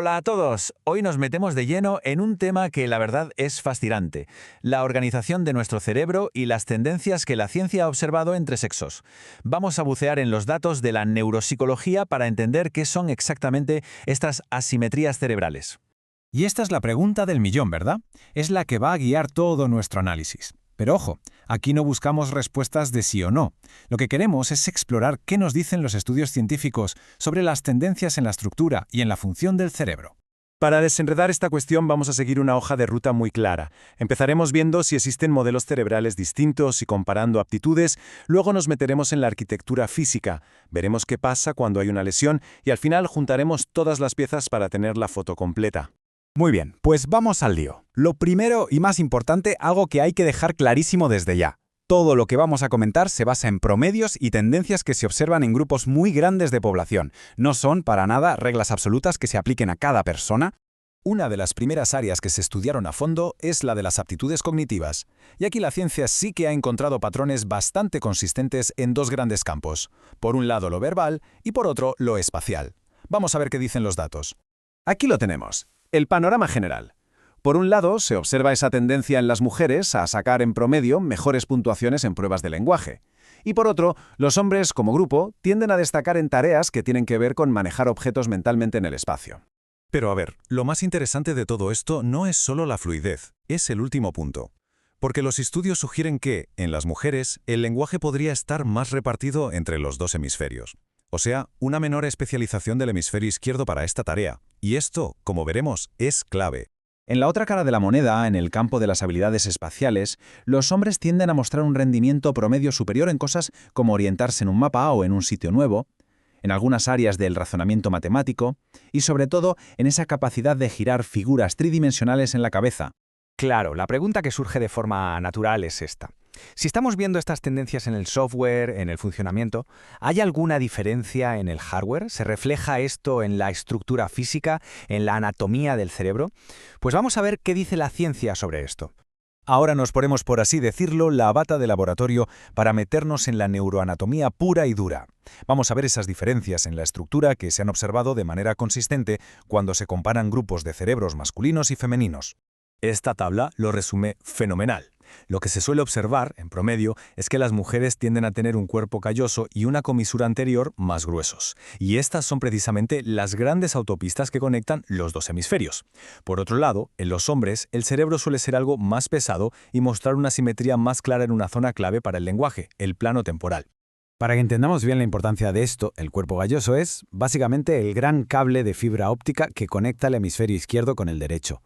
Hola a todos. Hoy nos metemos de lleno en un tema que la verdad es fascinante, la organización de nuestro cerebro y las tendencias que la ciencia ha observado entre sexos. Vamos a bucear en los datos de la neuropsicología para entender qué son exactamente estas asimetrías cerebrales. Y esta es la pregunta del millón, ¿verdad? Es la que va a guiar todo nuestro análisis. Pero ojo, aquí no buscamos respuestas de sí o no. Lo que queremos es explorar qué nos dicen los estudios científicos sobre las tendencias en la estructura y en la función del cerebro. Para desenredar esta cuestión vamos a seguir una hoja de ruta muy clara. Empezaremos viendo si existen modelos cerebrales distintos y comparando aptitudes, luego nos meteremos en la arquitectura física, veremos qué pasa cuando hay una lesión y al final juntaremos todas las piezas para tener la foto completa. Muy bien, pues vamos al lío. Lo primero y más importante, algo que hay que dejar clarísimo desde ya. Todo lo que vamos a comentar se basa en promedios y tendencias que se observan en grupos muy grandes de población. No son, para nada, reglas absolutas que se apliquen a cada persona. Una de las primeras áreas que se estudiaron a fondo es la de las aptitudes cognitivas. Y aquí la ciencia sí que ha encontrado patrones bastante consistentes en dos grandes campos. Por un lado lo verbal y por otro lo espacial. Vamos a ver qué dicen los datos. Aquí lo tenemos. El panorama general. Por un lado, se observa esa tendencia en las mujeres a sacar en promedio mejores puntuaciones en pruebas de lenguaje. Y por otro, los hombres, como grupo, tienden a destacar en tareas que tienen que ver con manejar objetos mentalmente en el espacio. Pero a ver, lo más interesante de todo esto no es solo la fluidez, es el último punto. Porque los estudios sugieren que, en las mujeres, el lenguaje podría estar más repartido entre los dos hemisferios. O sea, una menor especialización del hemisferio izquierdo para esta tarea. Y esto, como veremos, es clave. En la otra cara de la moneda, en el campo de las habilidades espaciales, los hombres tienden a mostrar un rendimiento promedio superior en cosas como orientarse en un mapa o en un sitio nuevo, en algunas áreas del razonamiento matemático y sobre todo en esa capacidad de girar figuras tridimensionales en la cabeza. Claro, la pregunta que surge de forma natural es esta. Si estamos viendo estas tendencias en el software, en el funcionamiento, ¿hay alguna diferencia en el hardware? ¿Se refleja esto en la estructura física, en la anatomía del cerebro? Pues vamos a ver qué dice la ciencia sobre esto. Ahora nos ponemos, por así decirlo, la bata de laboratorio para meternos en la neuroanatomía pura y dura. Vamos a ver esas diferencias en la estructura que se han observado de manera consistente cuando se comparan grupos de cerebros masculinos y femeninos. Esta tabla lo resume fenomenal. Lo que se suele observar, en promedio, es que las mujeres tienden a tener un cuerpo calloso y una comisura anterior más gruesos. Y estas son precisamente las grandes autopistas que conectan los dos hemisferios. Por otro lado, en los hombres, el cerebro suele ser algo más pesado y mostrar una simetría más clara en una zona clave para el lenguaje, el plano temporal. Para que entendamos bien la importancia de esto, el cuerpo galloso es, básicamente, el gran cable de fibra óptica que conecta el hemisferio izquierdo con el derecho.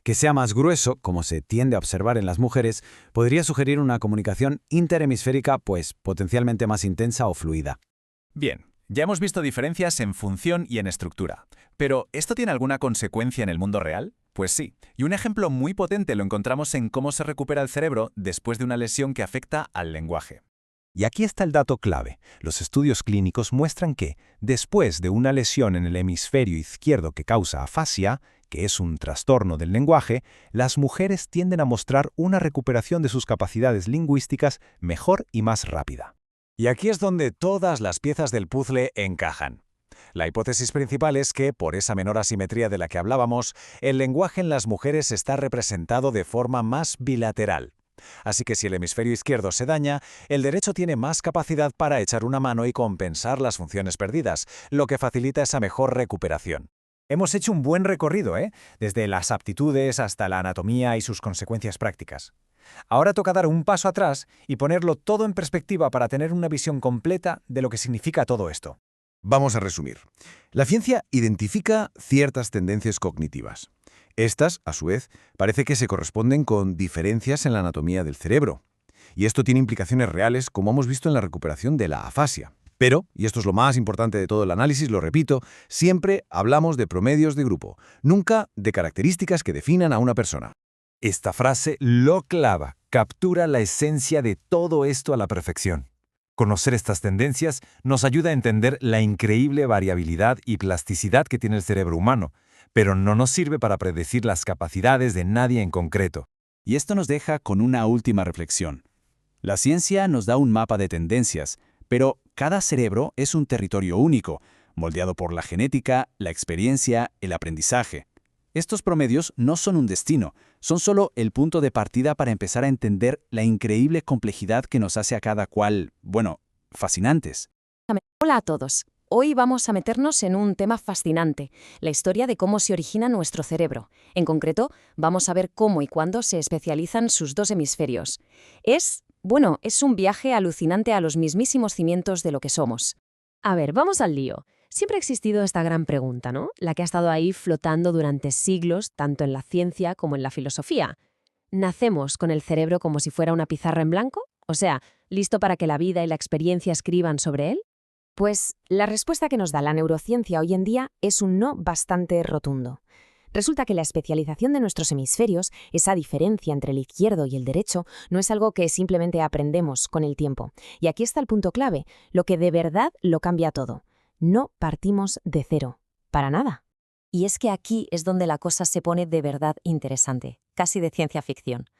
Que sea más grueso, como se tiende a observar en las mujeres, podría sugerir una comunicación interhemisférica, pues potencialmente más intensa o fluida. Bien, ya hemos visto diferencias en función y en estructura. Pero, ¿esto tiene alguna consecuencia en el mundo real? Pues sí, y un ejemplo muy potente lo encontramos en cómo se recupera el cerebro después de una lesión que afecta al lenguaje. Y aquí está el dato clave. Los estudios clínicos muestran que, después de una lesión en el hemisferio izquierdo que causa afasia, que es un trastorno del lenguaje, las mujeres tienden a mostrar una recuperación de sus capacidades lingüísticas mejor y más rápida. Y aquí es donde todas las piezas del puzzle encajan. La hipótesis principal es que, por esa menor asimetría de la que hablábamos, el lenguaje en las mujeres está representado de forma más bilateral. Así que si el hemisferio izquierdo se daña, el derecho tiene más capacidad para echar una mano y compensar las funciones perdidas, lo que facilita esa mejor recuperación. Hemos hecho un buen recorrido, desde las aptitudes hasta la anatomía y sus consecuencias prácticas. Ahora toca dar un paso atrás y ponerlo todo en perspectiva para tener una visión completa de lo que significa todo esto. Vamos a resumir. La ciencia identifica ciertas tendencias cognitivas. Estas, a su vez, parece que se corresponden con diferencias en la anatomía del cerebro. Y esto tiene implicaciones reales, como hemos visto en la recuperación de la afasia. Pero, y esto es lo más importante de todo el análisis, lo repito, siempre hablamos de promedios de grupo, nunca de características que definan a una persona. Esta frase lo clava, captura la esencia de todo esto a la perfección. Conocer estas tendencias nos ayuda a entender la increíble variabilidad y plasticidad que tiene el cerebro humano, pero no nos sirve para predecir las capacidades de nadie en concreto. Y esto nos deja con una última reflexión. La ciencia nos da un mapa de tendencias, pero cada cerebro es un territorio único. moldeado por la genética, la experiencia, el aprendizaje. Estos promedios no son un destino, son solo el punto de partida para empezar a entender la increíble complejidad que nos hace a cada cual, bueno, fascinantes. Hola a todos. Hoy vamos a meternos en un tema fascinante, la historia de cómo se origina nuestro cerebro. En concreto, vamos a ver cómo y cuándo se especializan sus dos hemisferios. Es un viaje alucinante a los mismísimos cimientos de lo que somos. A ver, vamos al lío. Siempre ha existido esta gran pregunta, ¿no? La que ha estado ahí flotando durante siglos, tanto en la ciencia como en la filosofía. ¿Nacemos con el cerebro como si fuera una pizarra en blanco? O sea, ¿listo para que la vida y la experiencia escriban sobre él? Pues la respuesta que nos da la neurociencia hoy en día es un no bastante rotundo. Resulta que la especialización de nuestros hemisferios, esa diferencia entre el izquierdo y el derecho, no es algo que simplemente aprendemos con el tiempo. Y aquí está el punto clave, lo que de verdad lo cambia todo. No partimos de cero, para nada. Y es que aquí es donde la cosa se pone de verdad interesante, casi de ciencia ficción.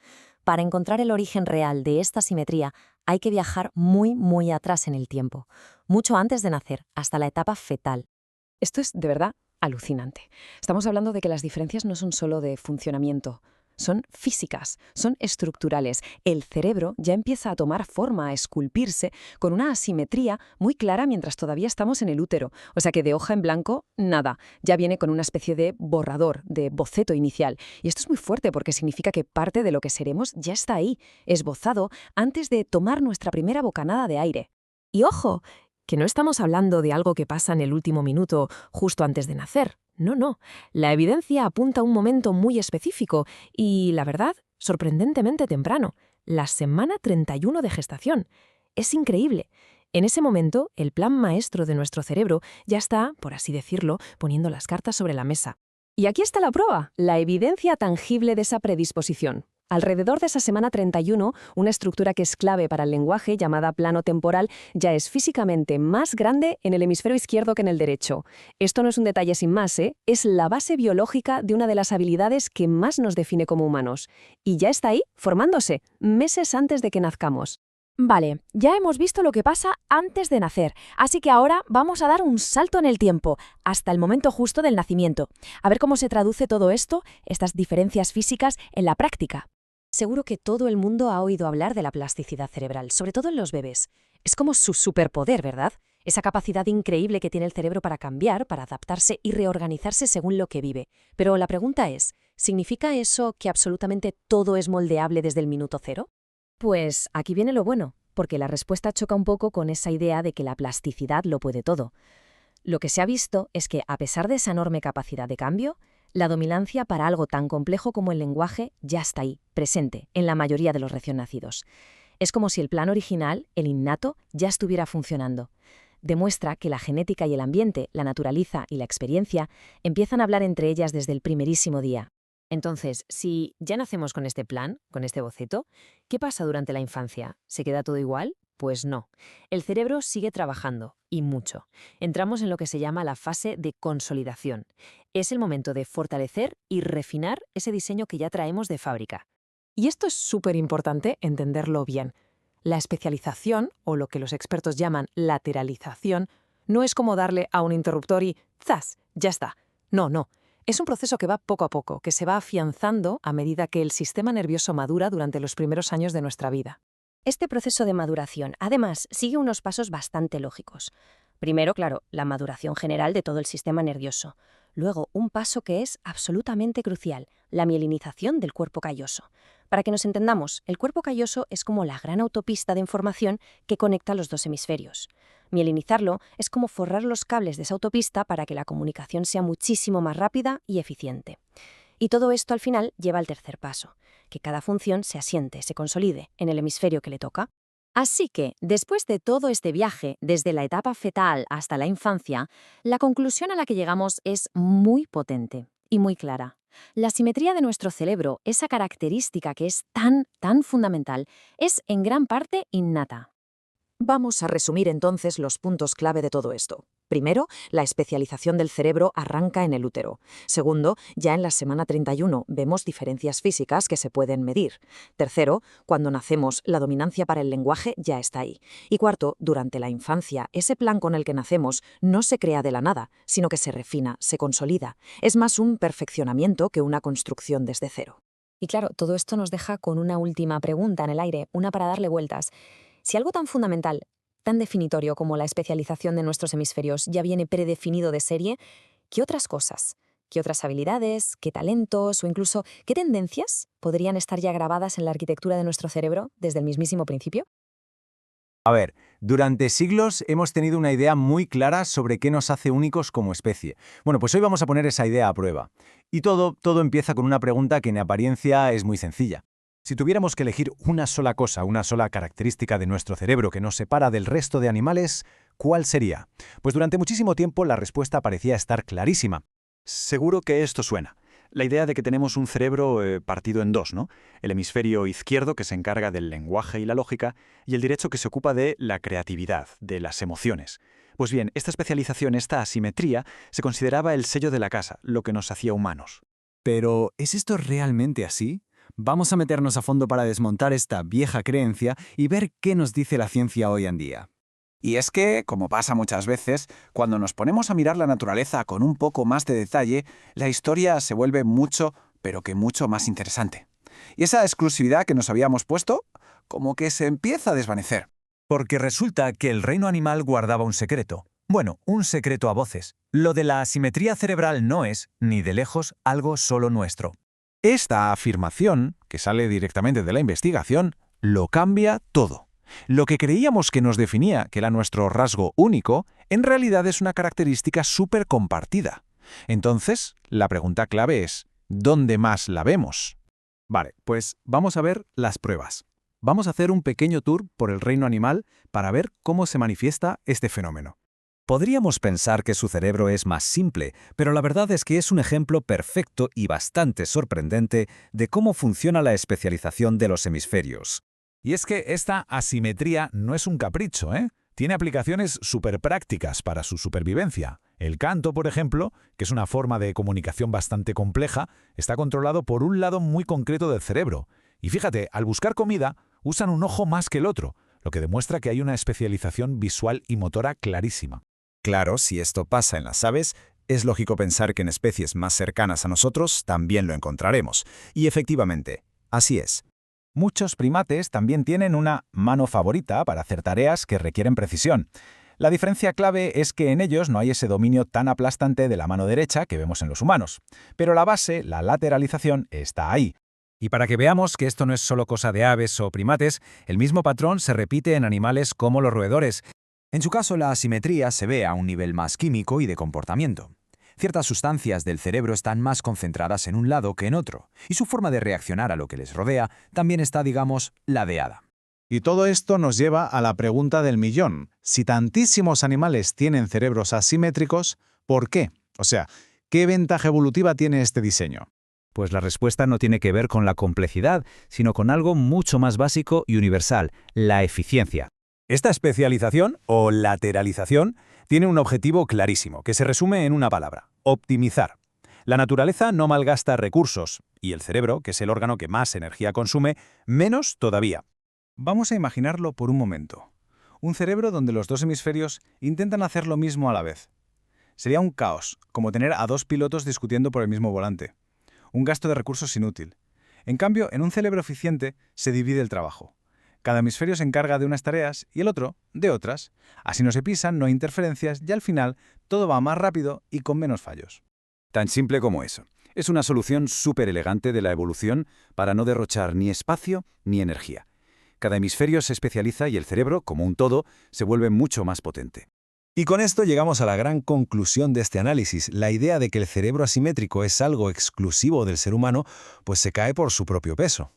Para encontrar el origen real de esta simetría hay que viajar muy, muy atrás en el tiempo, mucho antes de nacer, hasta la etapa fetal. Esto es de verdad alucinante. Estamos hablando de que las diferencias no son solo de funcionamiento, son físicas, son estructurales. El cerebro ya empieza a tomar forma, a esculpirse, con una asimetría muy clara mientras todavía estamos en el útero. O sea que de hoja en blanco, nada. Ya viene con una especie de borrador, de boceto inicial. Y esto es muy fuerte porque significa que parte de lo que seremos ya está ahí, esbozado, antes de tomar nuestra primera bocanada de aire. Y ojo, que no estamos hablando de algo que pasa en el último minuto, justo antes de nacer. No. La evidencia apunta a un momento muy específico y, la verdad, sorprendentemente temprano, la semana 31 de gestación. Es increíble. En ese momento, el plan maestro de nuestro cerebro ya está, por así decirlo, poniendo las cartas sobre la mesa. Y aquí está la prueba, la evidencia tangible de esa predisposición. Alrededor de esa semana 31, una estructura que es clave para el lenguaje, llamada plano temporal, ya es físicamente más grande en el hemisferio izquierdo que en el derecho. Esto no es un detalle sin más, es la base biológica de una de las habilidades que más nos define como humanos. Y ya está ahí, formándose, meses antes de que nazcamos. Vale, ya hemos visto lo que pasa antes de nacer, así que ahora vamos a dar un salto en el tiempo, hasta el momento justo del nacimiento. A ver cómo se traduce todo esto, estas diferencias físicas, en la práctica. Seguro que todo el mundo ha oído hablar de la plasticidad cerebral, sobre todo en los bebés. Es como su superpoder, ¿verdad? Esa capacidad increíble que tiene el cerebro para cambiar, para adaptarse y reorganizarse según lo que vive. Pero la pregunta es, ¿significa eso que absolutamente todo es moldeable desde el minuto cero? Pues aquí viene lo bueno, porque la respuesta choca un poco con esa idea de que la plasticidad lo puede todo. Lo que se ha visto es que, a pesar de esa enorme capacidad de cambio, la dominancia para algo tan complejo como el lenguaje ya está ahí, presente, en la mayoría de los recién nacidos. Es como si el plan original, el innato, ya estuviera funcionando. Demuestra que la genética y el ambiente, la naturaleza y la experiencia empiezan a hablar entre ellas desde el primerísimo día. Entonces, si ya nacemos con este plan, con este boceto, ¿qué pasa durante la infancia? ¿Se queda todo igual? Pues no. El cerebro sigue trabajando, y mucho. Entramos en lo que se llama la fase de consolidación. Es el momento de fortalecer y refinar ese diseño que ya traemos de fábrica. Y esto es súper importante entenderlo bien. La especialización, o lo que los expertos llaman lateralización, no es como darle a un interruptor y ¡zas! Ya está. No. Es un proceso que va poco a poco, que se va afianzando a medida que el sistema nervioso madura durante los primeros años de nuestra vida. Este proceso de maduración, además, sigue unos pasos bastante lógicos. Primero, claro, la maduración general de todo el sistema nervioso. Luego, un paso que es absolutamente crucial, la mielinización del cuerpo calloso. Para que nos entendamos, el cuerpo calloso es como la gran autopista de información que conecta los dos hemisferios. Mielinizarlo es como forrar los cables de esa autopista para que la comunicación sea muchísimo más rápida y eficiente. Y todo esto al final lleva al tercer paso, que cada función se asiente, se consolide en el hemisferio que le toca. Así que, después de todo este viaje, desde la etapa fetal hasta la infancia, la conclusión a la que llegamos es muy potente y muy clara. La simetría de nuestro cerebro, esa característica que es tan fundamental, es en gran parte innata. Vamos a resumir entonces los puntos clave de todo esto. Primero, la especialización del cerebro arranca en el útero. Segundo, ya en la semana 31 vemos diferencias físicas que se pueden medir. Tercero, cuando nacemos, la dominancia para el lenguaje ya está ahí. Y cuarto, durante la infancia, ese plan con el que nacemos no se crea de la nada, sino que se refina, se consolida. Es más un perfeccionamiento que una construcción desde cero. Y claro, todo esto nos deja con una última pregunta en el aire, una para darle vueltas. Si algo tan fundamental, tan definitorio como la especialización de nuestros hemisferios ya viene predefinido de serie, ¿qué otras cosas, qué otras habilidades, qué talentos o incluso qué tendencias podrían estar ya grabadas en la arquitectura de nuestro cerebro desde el mismísimo principio? A ver, durante siglos hemos tenido una idea muy clara sobre qué nos hace únicos como especie. Bueno, pues hoy vamos a poner esa idea a prueba. Y todo empieza con una pregunta que en apariencia es muy sencilla. Si tuviéramos que elegir una sola cosa, una sola característica de nuestro cerebro que nos separa del resto de animales, ¿cuál sería? Pues durante muchísimo tiempo la respuesta parecía estar clarísima. Seguro que esto suena. La idea de que tenemos un cerebro partido en dos, ¿no? El hemisferio izquierdo, que se encarga del lenguaje y la lógica, y el derecho, que se ocupa de la creatividad, de las emociones. Pues bien, esta especialización, esta asimetría, se consideraba el sello de la casa, lo que nos hacía humanos. Pero, ¿es esto realmente así? Vamos a meternos a fondo para desmontar esta vieja creencia y ver qué nos dice la ciencia hoy en día. Y es que, como pasa muchas veces, cuando nos ponemos a mirar la naturaleza con un poco más de detalle, la historia se vuelve mucho, pero que mucho más interesante. Y esa exclusividad que nos habíamos puesto, como que se empieza a desvanecer. Porque resulta que el reino animal guardaba un secreto. Bueno, un secreto a voces. Lo de la asimetría cerebral no es, ni de lejos, algo solo nuestro. Esta afirmación, que sale directamente de la investigación, lo cambia todo. Lo que creíamos que nos definía, que era nuestro rasgo único, en realidad es una característica súper compartida. Entonces, la pregunta clave es, ¿dónde más la vemos? Vale, pues vamos a ver las pruebas. Vamos a hacer un pequeño tour por el reino animal para ver cómo se manifiesta este fenómeno. Podríamos pensar que su cerebro es más simple, pero la verdad es que es un ejemplo perfecto y bastante sorprendente de cómo funciona la especialización de los hemisferios. Y es que esta asimetría no es un capricho, ¿eh? Tiene aplicaciones súper prácticas para su supervivencia. El canto, por ejemplo, que es una forma de comunicación bastante compleja, está controlado por un lado muy concreto del cerebro. Y fíjate, al buscar comida, usan un ojo más que el otro, lo que demuestra que hay una especialización visual y motora clarísima. Claro, si esto pasa en las aves, es lógico pensar que en especies más cercanas a nosotros también lo encontraremos. Y efectivamente, así es. Muchos primates también tienen una mano favorita para hacer tareas que requieren precisión. La diferencia clave es que en ellos no hay ese dominio tan aplastante de la mano derecha que vemos en los humanos. Pero la base, la lateralización, está ahí. Y para que veamos que esto no es solo cosa de aves o primates, el mismo patrón se repite en animales como los roedores. En su caso, la asimetría se ve a un nivel más químico y de comportamiento. Ciertas sustancias del cerebro están más concentradas en un lado que en otro, y su forma de reaccionar a lo que les rodea también está, digamos, ladeada. Y todo esto nos lleva a la pregunta del millón. Si tantísimos animales tienen cerebros asimétricos, ¿por qué? O sea, ¿qué ventaja evolutiva tiene este diseño? Pues la respuesta no tiene que ver con la complejidad, sino con algo mucho más básico y universal, la eficiencia. Esta especialización, o lateralización, tiene un objetivo clarísimo, que se resume en una palabra: optimizar. La naturaleza no malgasta recursos, y el cerebro, que es el órgano que más energía consume, menos todavía. Vamos a imaginarlo por un momento. Un cerebro donde los dos hemisferios intentan hacer lo mismo a la vez. Sería un caos, como tener a dos pilotos discutiendo por el mismo volante. Un gasto de recursos inútil. En cambio, en un cerebro eficiente se divide el trabajo. Cada hemisferio se encarga de unas tareas y el otro de otras. Así no se pisan, no hay interferencias y al final todo va más rápido y con menos fallos. Tan simple como eso. Es una solución súper elegante de la evolución para no derrochar ni espacio ni energía. Cada hemisferio se especializa y el cerebro, como un todo, se vuelve mucho más potente. Y con esto llegamos a la gran conclusión de este análisis. La idea de que el cerebro asimétrico es algo exclusivo del ser humano, pues se cae por su propio peso.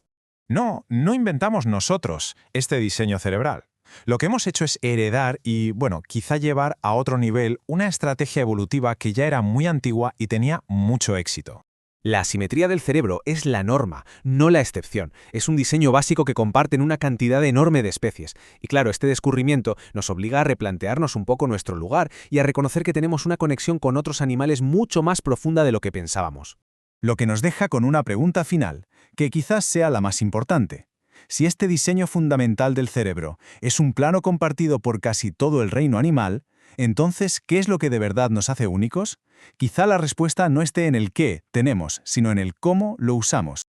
No inventamos nosotros este diseño cerebral. Lo que hemos hecho es heredar y, quizá llevar a otro nivel una estrategia evolutiva que ya era muy antigua y tenía mucho éxito. La asimetría del cerebro es la norma, no la excepción. Es un diseño básico que comparten una cantidad enorme de especies. Y claro, este descubrimiento nos obliga a replantearnos un poco nuestro lugar y a reconocer que tenemos una conexión con otros animales mucho más profunda de lo que pensábamos. Lo que nos deja con una pregunta final, que quizás sea la más importante. Si este diseño fundamental del cerebro es un plano compartido por casi todo el reino animal, entonces, ¿qué es lo que de verdad nos hace únicos? Quizá la respuesta no esté en el qué tenemos, sino en el cómo lo usamos.